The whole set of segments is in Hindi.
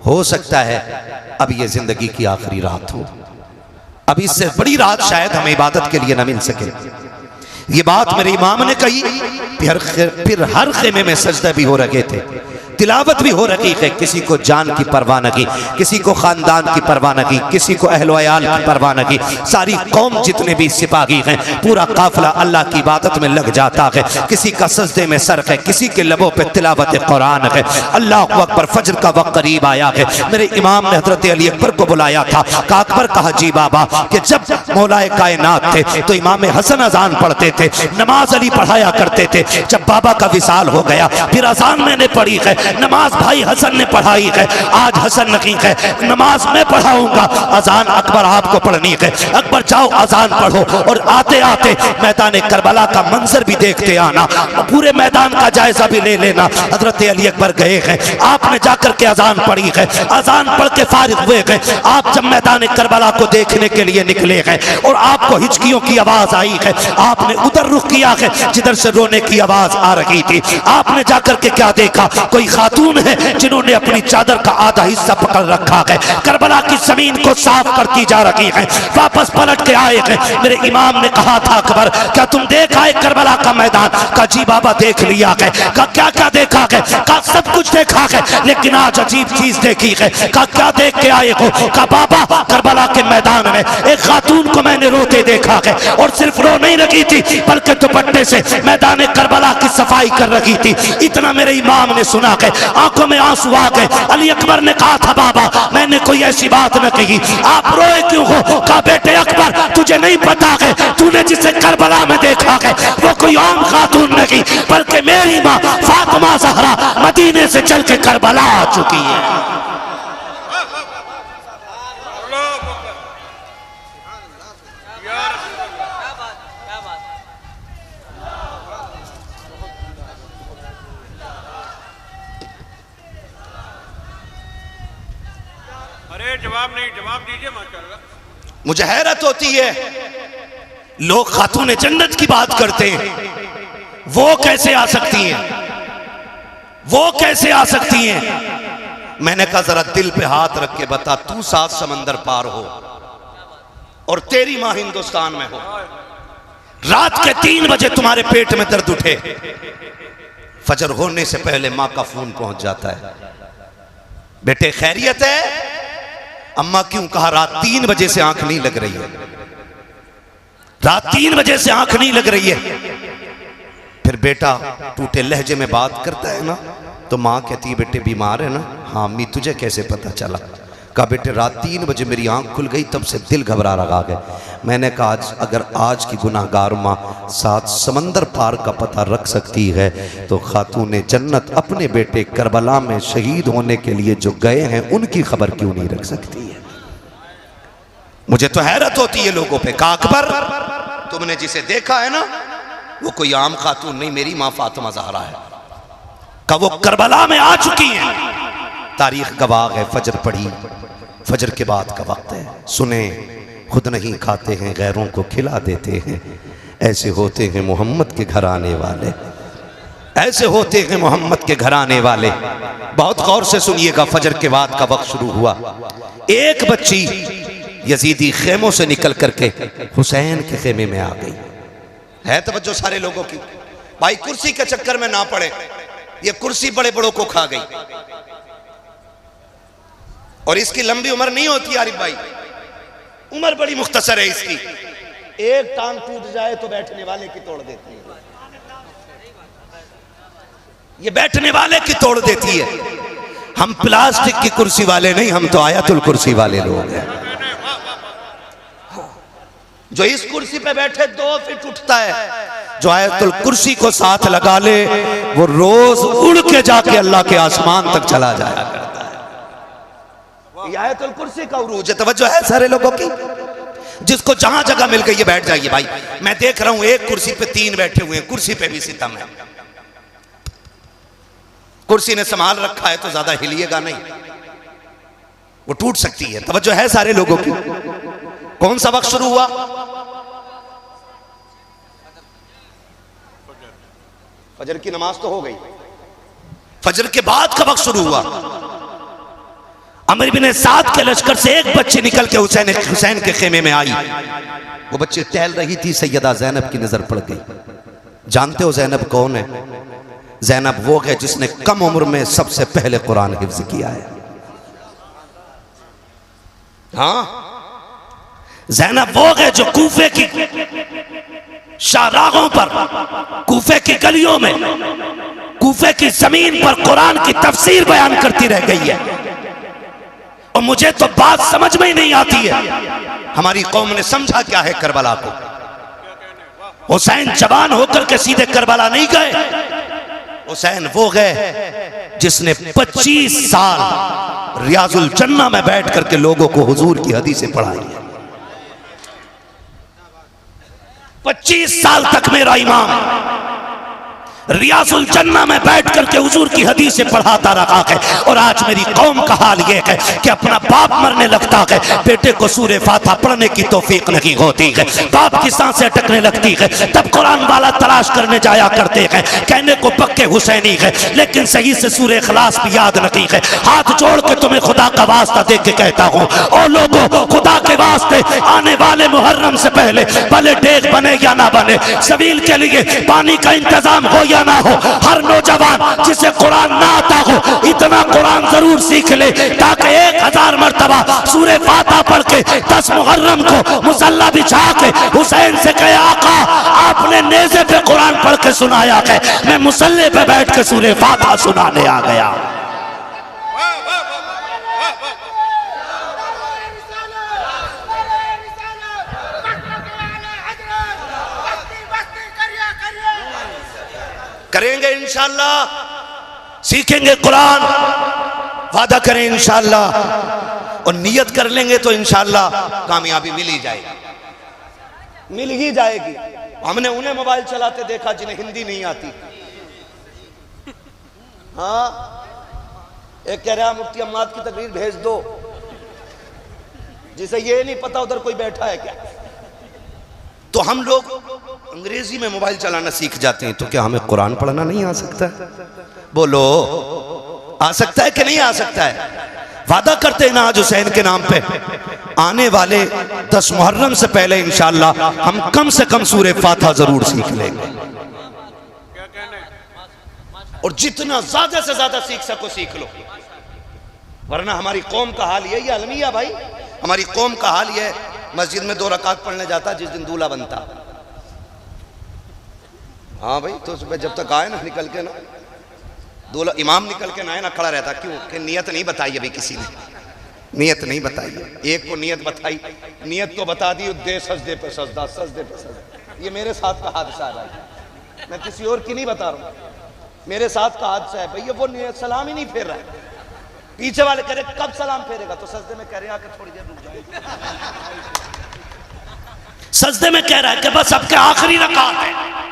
हो सकता है अब ये जिंदगी की आखिरी रात हो, अब इससे बड़ी रात शायद हमें इबादत के लिए न मिल सके। ये बात मेरे इमाम ने कही, फिर हर खेमे में सजदे भी हो रखे थे, तिलावत भी हो रखी है। किसी को जान की परवाह न की, किसी को खानदान की परवाह न की, किसी को अहलो अयाल की परवाह न की। सारी कौम जितने भी सिपाही हैं, पूरा काफिला अल्लाह की इबादत में लग जाता है। किसी का सजदे में सर है, किसी के लबों पे तिलावत कुरान है। अल्लाह अकबर, फजर का वक्त करीब आया है। मेरे इमाम ने हजरत अली अकबर को बुलाया था। का अकबर कहा जी बाबा कि जब मौलाए कायनात थे तो इमाम हसन अजान पढ़ते थे, नमाज अली पढ़ाया करते थे। जब बाबा का विसाल हो गया फिर अजान मैंने पढ़ी है, नमाज भाई हसन ने पढ़ाई है। आज हसन नहीं है, नमाज मैं पढ़ाऊंगा, अजान अकबर आपको पढ़नी है। अकबर जाओ अजान पढ़ो और आते आते मैदान करबला का मंजर भी देखते आना, पूरे मैदान का जायजा भी ले लेना। हजरत अली अकबर गए हैं, आपने जाकर के अजान पढ़ी है, अजान पढ़ के फारिग हुए हैं। आप जब मैदान करबला को देखने के लिए निकले हैं और आपको हिचकियों की आवाज आई है, आपने उधर रुख किया है जिधर से रोने की आवाज आ रही थी। आपने जाकर के क्या देखा, कोई खातून है जिन्होंने अपनी चादर का आधा हिस्सा पकड़ रखा है, करबला की जमीन को साफ करती जा रही है। वापस पलट के आए हैं। मेरे इमाम ने कहा था अकबर क्या तुम देख आए करबला का मैदान? का जी बाबा देख लिया है। का क्या क्या देखा है? का सब कुछ देखा है, लेकिन आज अजीब चीज देखी है। का क्या देख के आए हो? का बाबा करबला के मैदान में एक खातून को मैंने रोते देखा है, और सिर्फ रो नहीं रही थी बल्कि दुपट्टे से मैदान करबला की सफाई कर रही थी। इतना मेरे इमाम ने सुना है, आंखों में आंसू आ गए। अली अकबर ने कहा था बाबा मैंने कोई ऐसी बात न कही, आप रोए क्यों हो? कहा बेटे अकबर तुझे नहीं पता है, तूने जिसे करबला में देखा है वो कोई आम खातून नहीं बल्कि मेरी माँ फातिमा ज़हरा मदीने से चल के करबला आ चुकी है। जवाब नहीं, जवाब दीजिए माशाअल्लाह। मुझे हैरत होती है, लोग खातून जन्नत की बात करते हैं, वो कैसे आ सकती हैं, वो कैसे आ सकती हैं? मैंने कहा जरा दिल पे हाथ रख के बता, तू 7 समंदर पार हो और तेरी माँ हिंदुस्तान में हो, रात के 3 बजे तुम्हारे पेट में दर्द उठे, फजर होने से पहले माँ का फोन पहुंच जाता है, बेटे खैरियत है? अम्मा क्यों? कहा रात 3 बजे से आंख नहीं लग रही है, रात 3 बजे से आंख नहीं लग रही है। फिर बेटा टूटे लहजे में बात करता है ना, तो माँ कहती है बेटे बीमार है ना? हाँ अम्मी तुझे कैसे पता चला? कहा बेटे रात 3 बजे मेरी आंख खुल गई, तब से दिल घबरा रहा है। मैंने कहा अगर आज की गुनाहगार माँ 7 समंदर पार का पता रख सकती है तो खातून जन्नत अपने बेटे करबला में शहीद होने के लिए जो गए हैं उनकी खबर क्यों नहीं रख सकती है? मुझे तो हैरत होती है लोगों पे। कहा अकबर तुमने जिसे देखा है ना वो कोई आम खातून नहीं, मेरी माँ फातिमा ज़हरा है। कहा वो करबला में आ चुकी हैं, तारीख गवाह है। फजर पढ़ी, फजर के बाद का वक्त है, सुने खुद नहीं खाते हैं गैरों को खिला देते हैं, ऐसे होते हैं मोहम्मद के घर आने वाले, ऐसे होते हैं मोहम्मद के घर आने वाले। बहुत गौर से सुनिएगा, फजर के बाद का वक्त शुरू हुआ। एक बच्ची यजीदी खेमों से निकल करके हुसैन के खेमे में आ गई। है तवज्जो सारे लोगों की? भाई कुर्सी के चक्कर में ना पड़े, ये कुर्सी बड़े बड़ों को खा गई और इसकी लंबी उम्र नहीं होती आरिफ भाई, उम्र बड़ी मुख्तसर है इसकी। एक टांग टूट जाए तो बैठने वाले की तोड़ देती है, ये बैठने वाले की तोड़ देती है। हम प्लास्टिक की कुर्सी वाले नहीं, हम तो आयतुल कुर्सी वाले लोग हैं। जो इस कुर्सी पे बैठे 2 फीट उठता है, जो आयतुल कुर्सी को साथ लगा ले वो रोज उड़ के जाके अल्लाह के आसमान तक चला जाया करता है। ये आयतुल कुर्सी का उरूज है। तवज्जो है सारे लोगों की? जिसको जहां जगह मिल गई है बैठ जाइए भाई। मैं देख रहा हूं एक कुर्सी पे 3 बैठे हुए हैं, कुर्सी पे भी सितम है। कुर्सी ने संभाल रखा है तो ज्यादा हिलिएगा नहीं, वो टूट सकती है। तवज्जो है सारे लोगों की? कौन सा वक्त शुरू हुआ? फजर की नमाज तो हो गई, फजर के बाद का वक्त शुरू हुआ। अमर बिन साद के लश्कर से एक बच्ची निकल के हुसैन के खेमे में आई। वो बच्ची टहल रही थी, सैयदा ज़ैनब की नजर पड़ गई। जानते हो ज़ैनब कौन है? ज़ैनब वो है जिसने कम उम्र में सबसे पहले कुरान हिफ्ज किया है। हाँ, ज़ैनब वो है जो कूफे की शाहराहों पर, कूफे की गलियों में, कूफे की जमीन पर कुरान की तफसीर बयान करती रह गई है। और मुझे तो बात समझ में ही नहीं आती है, हमारी कौम ने समझा क्या है करबला को। हुसैन जवान होकर के सीधे करबला नहीं गए। हुसैन वो गए जिसने 25 साल रियाजुल जन्ना में बैठ करके लोगों को हुजूर की हदीसें पढ़ाई है। 25 साल तक मेरा इमाम रियाजुल जन्ना में बैठ करके हुजूर की हदीसें पढ़ाता रहा है। और आज मेरी कौम का हाल यह है कि अपना बाप मरने लगता है, बेटे को सूरे फातिहा पढ़ने की तौफीक नहीं होती है, बाप की सांसें अटकने लगती है, तब कुरान वाला तलाश करने जाया करते हैं। कहने को पक्के हुसैनी है, लेकिन सही से सूरे इखलास भी याद नहीं है। हाथ जोड़ के तुम्हें खुदा का वास्ता दे के कहता हूँ, और लोगों खुदा के वास्ते आने वाले मुहर्रम से पहले भले डेग बने या ना बने, सबील के लिए पानी का इंतजाम हो ना हो, हर नौजवान जिसे कुरान ना आता हो इतना कुरान जरूर सीख ले, ताकि 1000 मरतबा सूरे फातिहा पढ़ के 10 मुहर्रम को मुसल्ला बिछा के हुसैन से कहे, आका आपने नेज़े पे कुरान पढ़ के सुनाया है, मैं मुसल्ले पे बैठ के सूरे फातिहा सुनाने आ गया। करेंगे इंशाअल्लाह, सीखेंगे कुरान, वादा करें इंशाअल्लाह, और नियत कर लेंगे तो इंशाअल्लाह कामयाबी मिल ही जाएगी, मिल ही जाएगी। हमने उन्हें मोबाइल चलाते देखा जिन्हें हिंदी नहीं आती। हाँ, एक कह रहा मुफ्ती अम्माद की तकरीर भेज दो, जिसे ये नहीं पता उधर कोई बैठा है क्या। तो हम लोग अंग्रेजी में मोबाइल चलाना सीख जाते हैं, तो क्या हमें कुरान पढ़ना नहीं आ सकता? बोलो, आ सकता है कि नहीं आ सकता है? वादा करते हैं ना आज हुसैन के नाम पे, आने वाले 10 मुहर्रम से पहले इंशाअल्लाह हम कम से कम सूरे फातिहा जरूर सीख लेंगे, और जितना ज्यादा से ज्यादा सीख सको सीख लो, वरना हमारी कौम का हाल यही है अलमिया भाई। हमारी कौम का हाल यह है, मस्जिद में 2 रकात पढ़ने जाता जिस दिन दूल्हा बनता। हाँ भाई, तो सुबह जब तक आए ना निकल के ना, दूल्हा इमाम निकल के ना आए ना, खड़ा रहता। क्यों? कि नियत नहीं बताई अभी किसी ने, नियत नहीं बताई है। एक को नियत बताई, नियत तो बता दी, दे सजदे पे सजदा, सजदे पे सजदा। ये मेरे साथ का हादसा है भाई, मैं किसी और की नहीं बता रहा हूँ, मेरे साथ का हादसा है भैया। वो नियत सलाम ही नहीं फेर रहा है, पीछे वाले कह रहे कब सलाम फेरेगा, तो सजदे में कह रहे आके थोड़ी देर रुक जाए, सजदे में कह रहा है कि बस अब के आखिरी रकात है।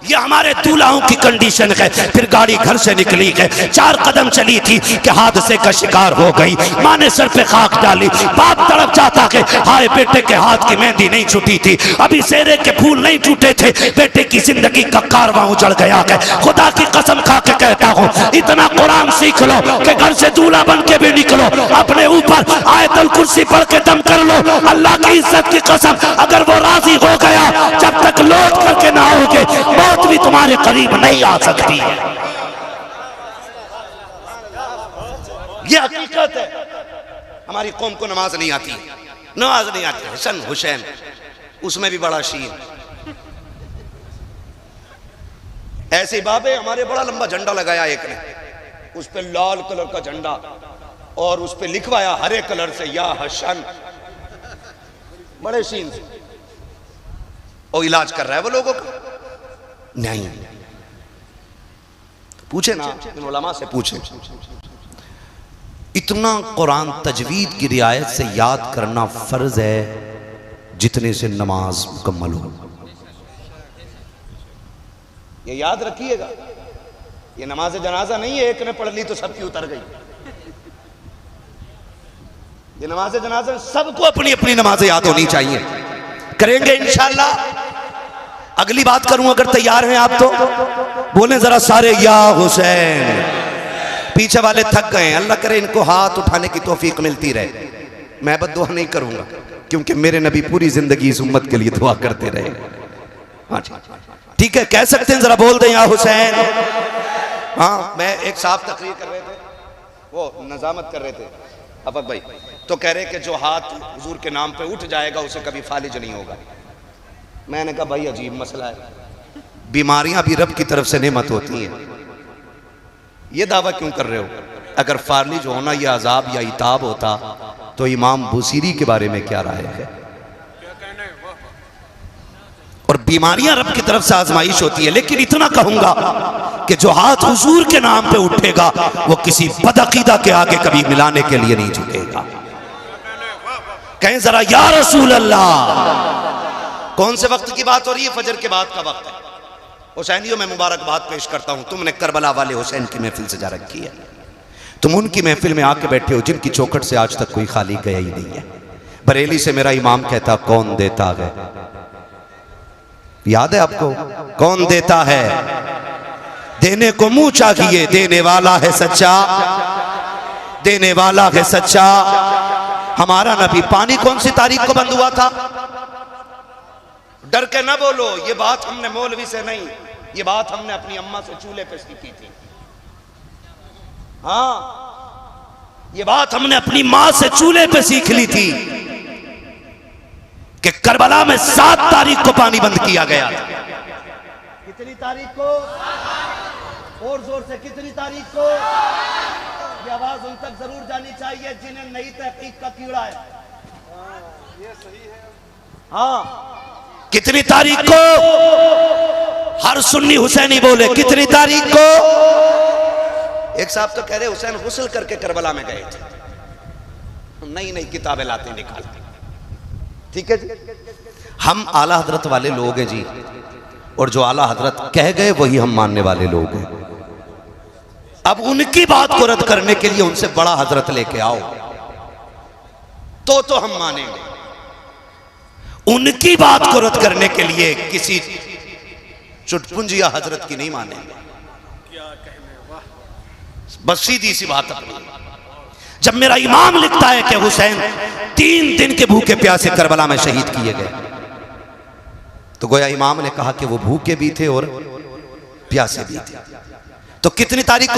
ये हमारे दूल्हाओं की कंडीशन है। फिर गाड़ी घर से निकली है, 4 कदम चली थी कि हादसे का शिकार हो गई। माँ ने सर पे खाक डाली, बाप तड़प जाता कि हाय बेटे के हाथ की मेहंदी नहीं छूटी थी, अभी सेरे के फूल नहीं टूटे थे, बेटे की जिंदगी का कारवां उजड़ गया है। खुदा की कसम खा के कहता हूँ, इतना कुरान सीख लो कि घर से दूल्हा बन के भी निकलो, अपने ऊपर आयतुल कुर्सी पढ़ के दम कर लो। अल्लाह की इज्जत की कसम, अगर वो राजी हो गया, जब तक लौट करके ना आओगे मौत भी तुम्हारे करीब नहीं आ सकती है। ये हकीकत है। हमारी कौम को नमाज नहीं आती, नमाज नहीं आती। हसन हुसैन उसमें भी बड़ा शीन। ऐसे बाबे हमारे बड़ा लंबा झंडा लगाया एक ने, उस पे लाल कलर का झंडा और उस पे लिखवाया हरे कलर से या हसन, बड़े शीन से। और इलाज कर रहा है वो लोगों का। नहीं, पूछे ना इन उलमा से पूछे। इतना कुरान तजवीद की रियायत से याद करना फर्ज है जितने से नमाज मुकम्मल हो। ये याद रखिएगा, ये नमाज जनाजा नहीं है, एक ने पढ़ ली तो सबकी उतर गई। ये नमाज जनाजा सबको अपनी अपनी नमाजें याद होनी चाहिए। करेंगे इंशाअल्लाह। अगली बात करूं, अगर तैयार हैं आप तो बोलें जरा सारे या हुसैन। पीछे वाले थक गए हैं, अल्लाह करे इनको हाथ उठाने की तौफीक मिलती रहे। मैं बद्दुआ नहीं करूंगा क्योंकि मेरे नबी पूरी जिंदगी इस उम्मत के लिए दुआ करते रहे। हाँ जी ठीक है, कह सकते हैं, जरा बोल दें या हुसैन। हाँ, मैं एक साहब तकरीर कर रहे थे, वो नजामत कर रहे थे अफक भाई, तो कह रहे कि जो हाथ हुजूर के नाम पे उठ जाएगा उसे कभी फालिज नहीं होगा। मैंने कहा भाई अजीब मसला है, बीमारियां भी रब की तरफ से नेमत होती हैं, ये दावा क्यों कर रहे हो? अगर फालिज होना यह अजाब या इताब होता तो इमाम बुसीरी के बारे में क्या राय है? और बीमारियां रब की तरफ से आजमाइश होती है, लेकिन इतना कहूंगा कि जो हाथ हुजूर के नाम पे उठेगा वो किसी बदअकीदा के आगे कभी मिलाने के लिए नहीं झुकेगा। कहें जरा या रसूल अल्लाह। कौन से वक्त की बात हो रही है? फजर के बाद का वक्त है। हुसैनियों में मुबारकबाद पेश करता हूं, तुमने करबला वाले हुसैन की महफिल सजा रखी है, तुम उनकी महफिल में आके बैठे हो जिनकी चौखट से आज तक कोई खाली गया ही नहीं है। बरेली से मेरा इमाम कहता कौन देता है, याद है आपको? कौन देता है? देने को मुंह चाहिए, देने वाला है सच्चा, देने वाला है सच्चा। हमारा नबी, पानी कौन सी तारीख को बंद हुआ था? डर के ना बोलो, ये बात हमने मौलवी से नहीं, ये बात हमने अपनी अम्मा से चूल्हे पे सीखी थी। हाँ, ये बात हमने अपनी मां से चूल्हे पे सीख ली थी कि करबला में 7 तारीख को पानी बंद किया गया था। कितनी तारीख को? और जोर से, कितनी तारीख को? ये आवाज उन तक जरूर जानी चाहिए जिन्हें नई तहकीक का कीड़ा है। ये सही है। हाँ, कितनी तारीख को? हर सुन्नी हुसैनी बोले कितनी तारीख को? एक साहब तो कह रहे हुसैन गुस्ल करके करबला में गए थे। नई नई किताबें लाते निकालते। ठीक है जी, हम आला हजरत वाले लोग हैं जी, और जो आला हजरत कह गए वही हम मानने वाले लोग हैं। अब उनकी बात को रद्द करने के लिए उनसे बड़ा हजरत लेके आओ तो हम मानेंगे। उनकी बात को रद्द करने के लिए किसी चुटपुंजिया हजरत की नहीं मानेंगे। बस सीधी सी बात अपनी। जब मेरा इमाम लिखता है कि हुसैन 3 दिन के भूखे प्यासे करबला में शहीद किए गए, तो गोया इमाम ने कहा कि वो भूखे भी थे और प्यासे भी थे। तो कितनी तारीख